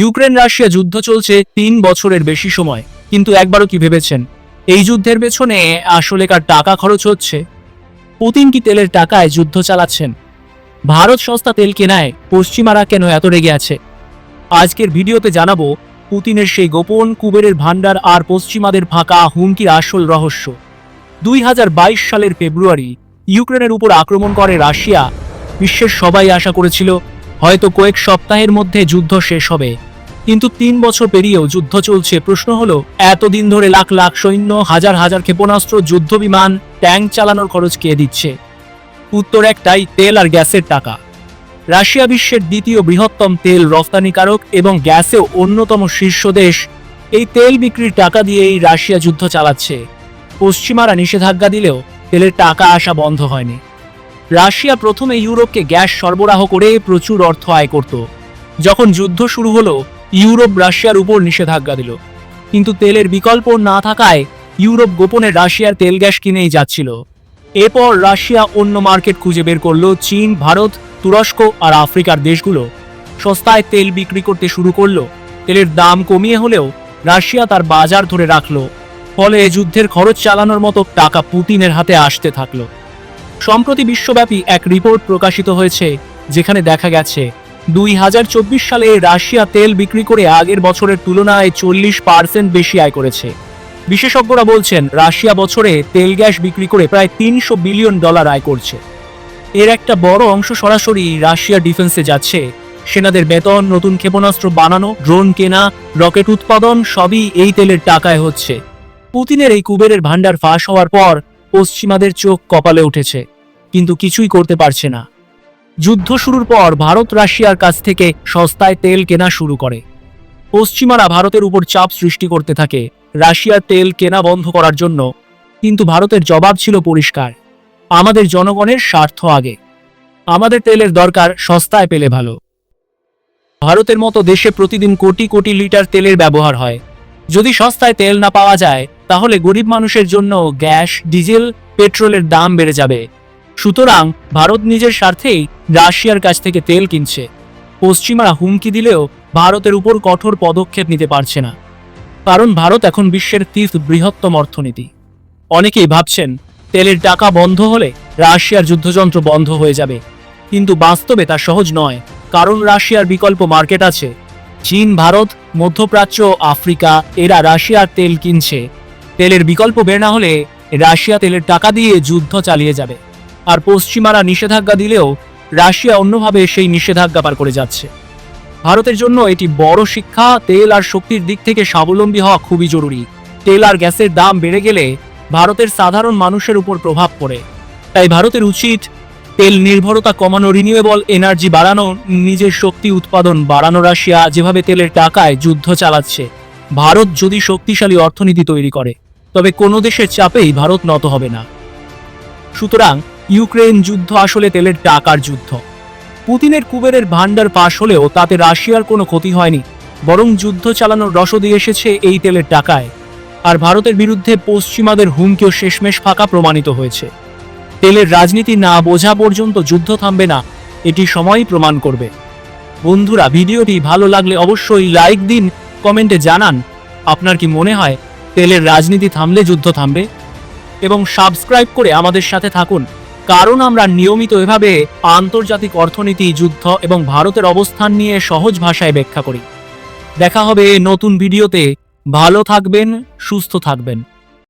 Ukraine Russia যুদ্ধ চলছে ৩ বছরের বেশি সময়, কিন্তু একবারও কি ভেবেছেন এই যুদ্ধের পেছনে আসলে কার টাকা খরচ হচ্ছে? পুতিন কি তেলের টাকায় যুদ্ধ চালাচ্ছেন? ভারত সস্তা তেল কেনায় পশ্চিমারা কেন এত রেগে আছে? আজকের ভিডিওতে জানাবো পুতিনের সেই গোপন কুবেরের ভান্ডার আর পশ্চিমাদের ফাঁকা হুমকির আসল রহস্য। ২০২২ সালের ফেব্রুয়ারি ইউক্রেনের উপর আক্রমণ করে রাশিয়া। বিশ্বের সবাই আশা করেছিল হয়তো কয়েক সপ্তাহের মধ্যে যুদ্ধ শেষ হবে, কিন্তু ৩ বছর পেরিয়েও যুদ্ধ চলছে। প্রশ্ন হলো, এতদিন ধরে লাখ লাখ সৈন্য, হাজার হাজার ক্ষেপণাস্ত্র, যুদ্ধবিমান, ট্যাঙ্ক চালানোর খরচ কে দিচ্ছে? উত্তর একটাই, তেল আর গ্যাসের টাকা। রাশিয়া বিশ্বের দ্বিতীয় বৃহত্তম তেল রফতানিকারক এবং গ্যাসেও অন্যতম শীর্ষ দেশ। এই তেল বিক্রির টাকা দিয়েই রাশিয়া যুদ্ধ চালাচ্ছে। পশ্চিমারা নিষেধাজ্ঞা দিলেও তেলের টাকা আসা বন্ধ হয়নি। রাশিয়া প্রথমে ইউরোপকে গ্যাস সরবরাহ করে প্রচুর অর্থ আয় করত। যখন যুদ্ধ শুরু হলো, ইউরোপ রাশিয়ার উপর নিষেধাজ্ঞা দিল, কিন্তু তেলের বিকল্প না থাকায় ইউরোপ গোপনে রাশিয়ার তেল গ্যাস কিনেই যাচ্ছিল। এরপর রাশিয়া অন্য মার্কেট খুঁজে বের করলো। চীন, ভারত, তুরস্ক আর আফ্রিকার দেশগুলো সস্তায় তেল বিক্রি করতে শুরু করলো। তেলের দাম কমিয়ে হলেও রাশিয়া তার বাজার ধরে রাখলো। ফলে যুদ্ধের খরচ চালানোর মতো টাকা পুতিনের হাতে আসতে থাকলো। সম্প্রতি বিশ্বব্যাপী এক রিপোর্ট প্রকাশিত হয়েছে, যেখানে দেখা গেছে ২০২৪ সালে রাশিয়া তেল বিক্রি করে আগের বছরের তুলনায় ৪০% বেশি আয় করেছে। বিশেষজ্ঞরা বলছেন রাশিয়া বছরে তেল গ্যাস বিক্রি করে প্রায় $৩০০ বিলিয়ন আয় করছে। এর একটা বড় অংশ সরাসরি রাশিয়া ডিফেন্সে যাচ্ছে। সেনাদের বেতন, নতুন ক্ষেপণাস্ত্র বানানো, ড্রোন কেনা, রকেট উৎপাদন সবই এই তেলের টাকায় হচ্ছে। পুতিনের এই কুবেরের ভান্ডার ফাঁস হওয়ার পর পশ্চিমাদের চোখ কপালে উঠেছে, কিন্তু কিছুই করতে পারছে না। যুদ্ধ শুরুর পর ভারত রাশিয়ার কাছ থেকে সস্তায় তেল কেনা শুরু করে। পশ্চিমারা ভারতের উপর চাপ সৃষ্টি করতে থাকে রাশিয়ার তেল কেনা বন্ধ করার জন্য, কিন্তু ভারতের জবাব ছিল পরিষ্কার, আমাদের জনগণের স্বার্থ আগে, আমাদের তেলের দরকার, সস্তায় পেলে ভালো। ভারতের মতো দেশে প্রতিদিন কোটি কোটি লিটার তেলের ব্যবহার হয়। যদি সস্তায় তেল না পাওয়া যায়, তাহলে গরিব মানুষের জন্য গ্যাস, ডিজেল, পেট্রোলের দাম বেড়ে যাবে। সুতরাং ভারত নিজের স্বার্থেই রাশিয়ার কাছ থেকে তেল কিনছে। পশ্চিমারা হুমকি দিলেও ভারতের উপর কঠোর পদক্ষেপ নিতে পারছে না, কারণ ভারত এখন বিশ্বের তৃতীয় বৃহত্তম অর্থনীতি। অনেকেই ভাবছেন তেলের টাকা বন্ধ হলে রাশিয়ার যুদ্ধযন্ত্র বন্ধ হয়ে যাবে, কিন্তু বাস্তবে তা সহজ নয়। কারণ রাশিয়ার বিকল্প মার্কেট আছে। চীন, ভারত, মধ্যপ্রাচ্য, আফ্রিকা, এরা রাশিয়ার তেল কিনছে। তেলের বিকল্প বের না হলে রাশিয়া তেলের টাকা দিয়ে যুদ্ধ চালিয়ে যাবে। আর পশ্চিমারা নিষেধাজ্ঞা দিলেও রাশিয়া অন্যভাবে সেই নিষেধাজ্ঞা পার করে যাচ্ছে। ভারতের জন্য এটি বড় শিক্ষা। তেল আর শক্তির দিক থেকে স্বাবলম্বী হওয়া খুবই জরুরি। তেল আর গ্যাসের দাম বেড়ে গেলে ভারতের সাধারণ মানুষের উপর প্রভাব পড়ে। তাই ভারতের উচিত তেল নির্ভরতা কমানো, রিনিউয়েবল এনার্জি বাড়ানো, নিজের শক্তি উৎপাদন বাড়ানো। রাশিয়া যেভাবে তেলের টাকায় যুদ্ধ চালাচ্ছে, ভারত যদি শক্তিশালী অর্থনীতি তৈরি করে, তবে কোনো দেশের চাপেই ভারত নত হবে না। সুতরাং ইউক্রেন যুদ্ধ আসলে তেলের টাকার যুদ্ধ। পুতিনের কুবেরের ভান্ডার পাশ হলেও তাতে রাশিয়ার কোনো ক্ষতি হয়নি, বরং যুদ্ধ চালানোর রসদই এসেছে এই তেলের টাকায়। আর ভারতের বিরুদ্ধে পশ্চিমাদের হুমকিও শেষমেশ ফাঁকা প্রমাণিত হয়েছে। তেলের রাজনীতি না বোঝা পর্যন্ত যুদ্ধ থামবে না, এটি সময়ই প্রমাণ করবে। বন্ধুরা, ভিডিওটি ভালো লাগলে অবশ্যই লাইক দিন, কমেন্টে জানান আপনার কি মনে হয় তেলের রাজনীতি থামলে যুদ্ধ থামবে, এবং সাবস্ক্রাইব করে আমাদের সাথে থাকুন, কারণ আমরা নিয়মিত এভাবে আন্তর্জাতিক অর্থনীতি, যুদ্ধ এবং ভারতের অবস্থান নিয়ে সহজ ভাষায় ব্যাখ্যা করি। দেখা হবে নতুন ভিডিওতে। ভালো থাকবেন, সুস্থ থাকবেন।